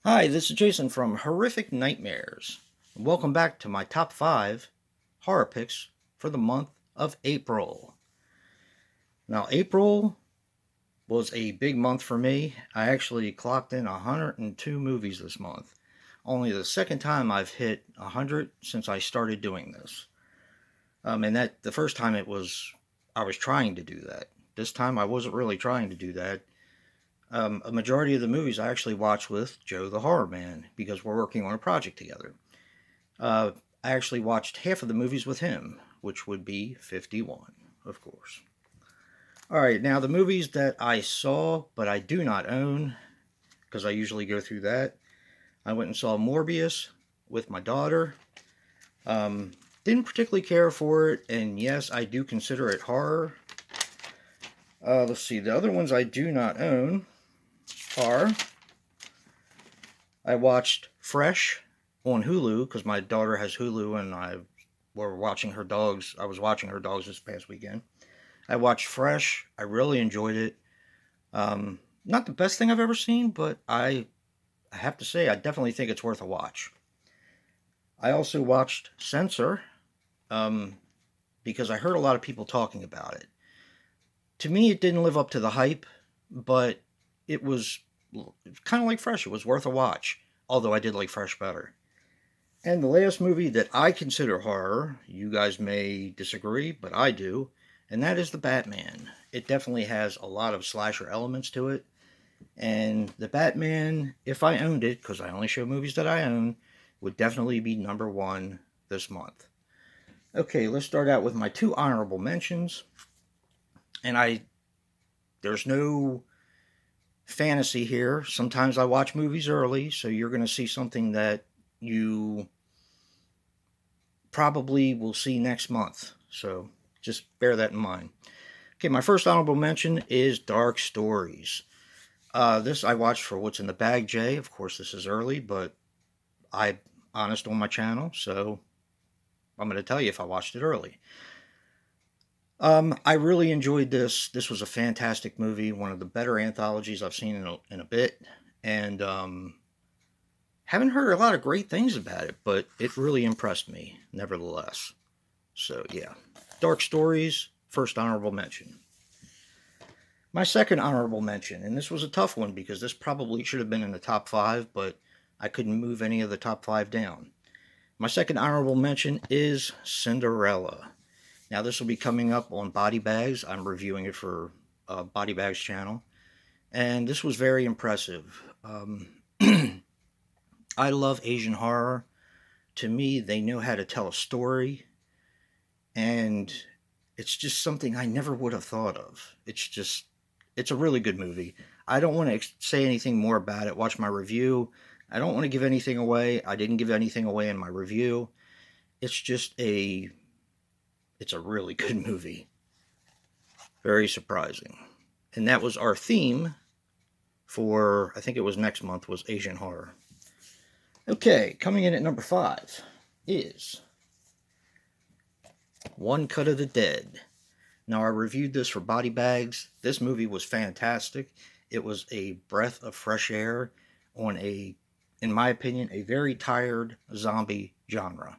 Hi, this is Jason from Horrific Nightmares. And welcome back to my top 5 horror picks for the month of April. Now, April was a big month for me. I actually clocked in 102 movies this month. Only the second time I've hit 100 since I started doing this. And that the first time I was trying to do that. This time I wasn't really trying to do that. A majority of the movies I actually watched with Joe the Horror Man because we're working on a project together. Uh, I actually watched half of the movies with him, which would be 51, of course. All right, now the movies that I saw but I do not own, because I usually go through that. I went and saw Morbius with my daughter. Um, didn't particularly care for it, and yes, I do consider it horror. Let's see, the other ones I do not own are I watched Fresh on Hulu because my daughter has Hulu and I were watching her dogs. I was watching her dogs this past weekend. I watched Fresh. I really enjoyed it. Not the best thing I've ever seen, but I have to say I definitely think it's worth a watch. I also watched Censor um, because I heard a lot of people talking about it. To me, it didn't live up to the hype, but it was kind of like Fresh. It was worth a watch, although I did like Fresh better. And the last movie that I consider horror, you guys may disagree, but I do, and that is The Batman. It definitely has a lot of slasher elements to it. And The Batman, if I owned it, because I only show movies that I own, would definitely be number one this month. Okay, let's start out with my two honorable mentions. And there's no fantasy here. Sometimes I watch movies early, so you're going to see something that you probably will see next month. So just bear that in mind. Okay, my first honorable mention is Dark Stories. This I watched for What's in the Bag, Jay. Of course, this is early, but I'm honest on my channel, so I'm going to tell you if I watched it early. I really enjoyed this. This was a fantastic movie, one of the better anthologies I've seen in a bit, and haven't heard a lot of great things about it, but it really impressed me, nevertheless. So yeah, Dark Stories, first honorable mention. My second honorable mention, and this was a tough one because this probably should have been in the top 5, but I couldn't move any of the top 5 down. My second honorable mention is Cinderella. Now, this will be coming up on Body Bags. I'm reviewing it for Body Bags channel. And this was very impressive. I love Asian horror. To me, they know how to tell a story. And it's just something I never would have thought of. It's a really good movie. I don't want to say anything more about it. Watch my review. I don't want to give anything away. I didn't give anything away in my review. It's a really good movie. Very surprising. And that was our theme for, I think it was next month, was Asian horror. Okay, coming in at number 5 is One Cut of the Dead. Now, I reviewed this for Body Bags. This movie was fantastic. It was a breath of fresh air on in my opinion, a very tired zombie genre.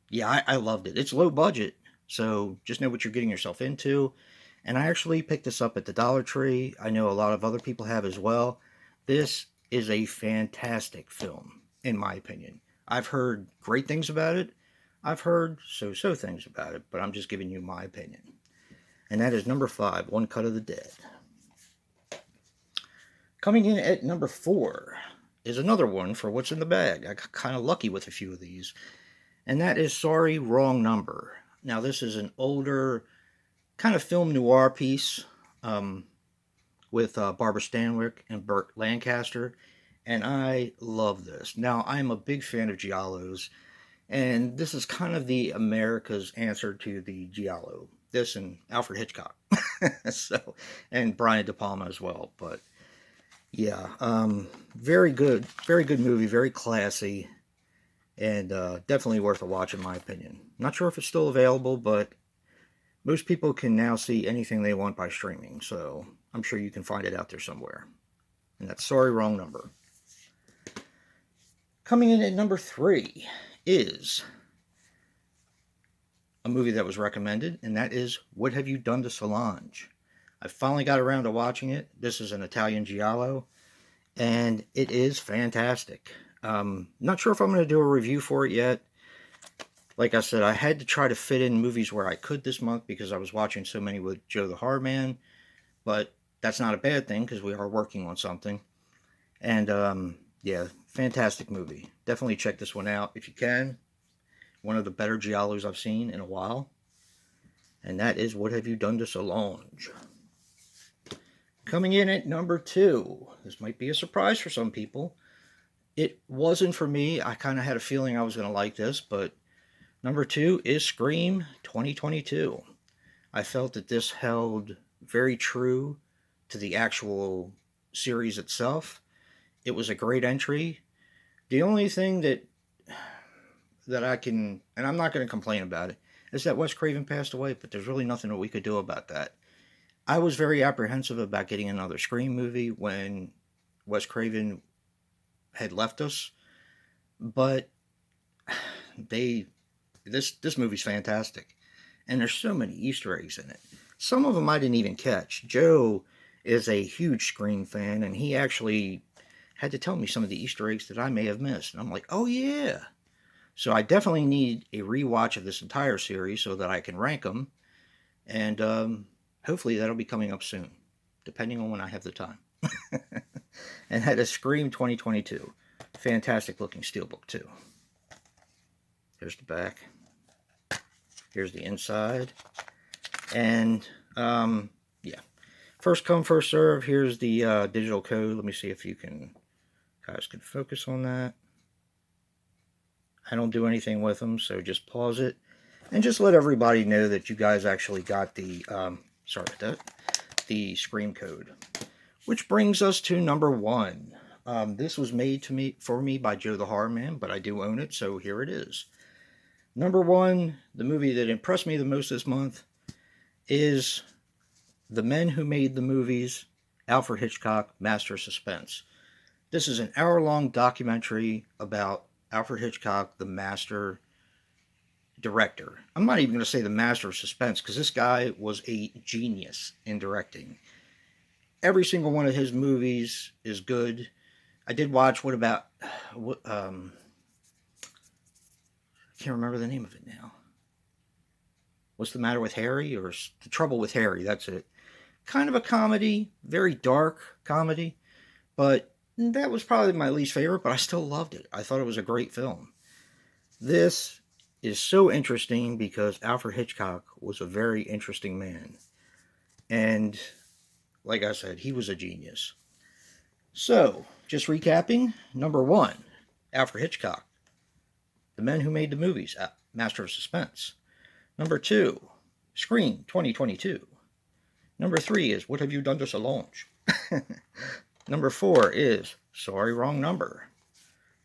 Yeah, I loved it. It's low budget, so just know what you're getting yourself into. And I actually picked this up at the Dollar Tree. I know a lot of other people have as well. This is a fantastic film, in my opinion. I've heard great things about it. I've heard so-so things about it, but I'm just giving you my opinion. And that is number 5, One Cut of the Dead. Coming in at number 4 is another one for What's in the Bag. I got kind of lucky with a few of these. And that is Sorry, Wrong Number. Now, this is an older kind of film noir piece with Barbara Stanwyck and Burt Lancaster, and I love this. Now, I'm a big fan of giallos, and this is kind of the America's answer to the giallo. This and Alfred Hitchcock, and Brian De Palma as well. But yeah, very good movie, very classy. And definitely worth a watch in my opinion. Not sure if it's still available, but most people can now see anything they want by streaming, so I'm sure you can find it out there somewhere. And that's Sorry, Wrong Number. Coming in at number 3 is a movie that was recommended, and that is What Have You Done to Solange? I finally got around to watching it. This is an Italian giallo, and it is fantastic. Not sure if I'm going to do a review for it yet. Like I said, I had to try to fit in movies where I could this month because I was watching so many with Joe the Hard Man, but that's not a bad thing because we are working on something. And yeah, fantastic movie. Definitely check this one out if you can. One of the better giallos I've seen in a while. And that is What Have You Done to Solange? Coming in at number 2. This might be a surprise for some people. It wasn't for me. I kind of had a feeling I was going to like this, but number 2 is Scream 2022. I felt that this held very true to the actual series itself. It was a great entry. The only thing that I can, and I'm not going to complain about it, is that Wes Craven passed away, but there's really nothing that we could do about that. I was very apprehensive about getting another Scream movie when Wes Craven had left us, but this movie's fantastic, and there's so many Easter eggs in it. Some of them I didn't even catch. Joe is a huge Scream fan, and he actually had to tell me some of the Easter eggs that I may have missed, and I'm like, oh yeah. So I definitely need a rewatch of this entire series so that I can rank them, and hopefully that'll be coming up soon, depending on when I have the time. And that is Scream 2022. Fantastic looking steelbook too. Here's the back. Here's the inside. And yeah. First come, first serve. Here's the digital code. Let me see if you guys can focus on that. I don't do anything with them, so just pause it. And just let everybody know that you guys actually got the, sorry about that, the Scream code. Which brings us to number 1. This was made for me by Joe the Horror Man, but I do own it, so here it is. Number 1, the movie that impressed me the most this month is The Men Who Made the Movies, Alfred Hitchcock, Master of Suspense. This is an hour-long documentary about Alfred Hitchcock, the master director. I'm not even going to say the master of suspense because this guy was a genius in directing. Every single one of his movies is good. I did watch I can't remember the name of it now. What's the Matter with Harry? Or The Trouble with Harry, that's it. Kind of a comedy, very dark comedy, but that was probably my least favorite, but I still loved it. I thought it was a great film. This is so interesting because Alfred Hitchcock was a very interesting man. And like I said, he was a genius. So, just recapping, number 1, Alfred Hitchcock. The Men Who Made the Movies, Master of Suspense. Number 2, Scream 2022. Number 3 is What Have You Done to Solange? Number 4 is Sorry, Wrong Number.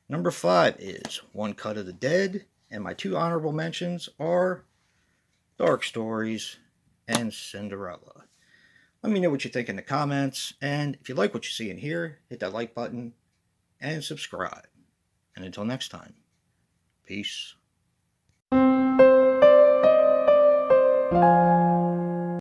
Number 5 is One Cut of the Dead. And my 2 honorable mentions are Dark Stories and Cinderella. Let me know what you think in the comments. And if you like what you see in here, hit that like button and subscribe. And until next time, peace.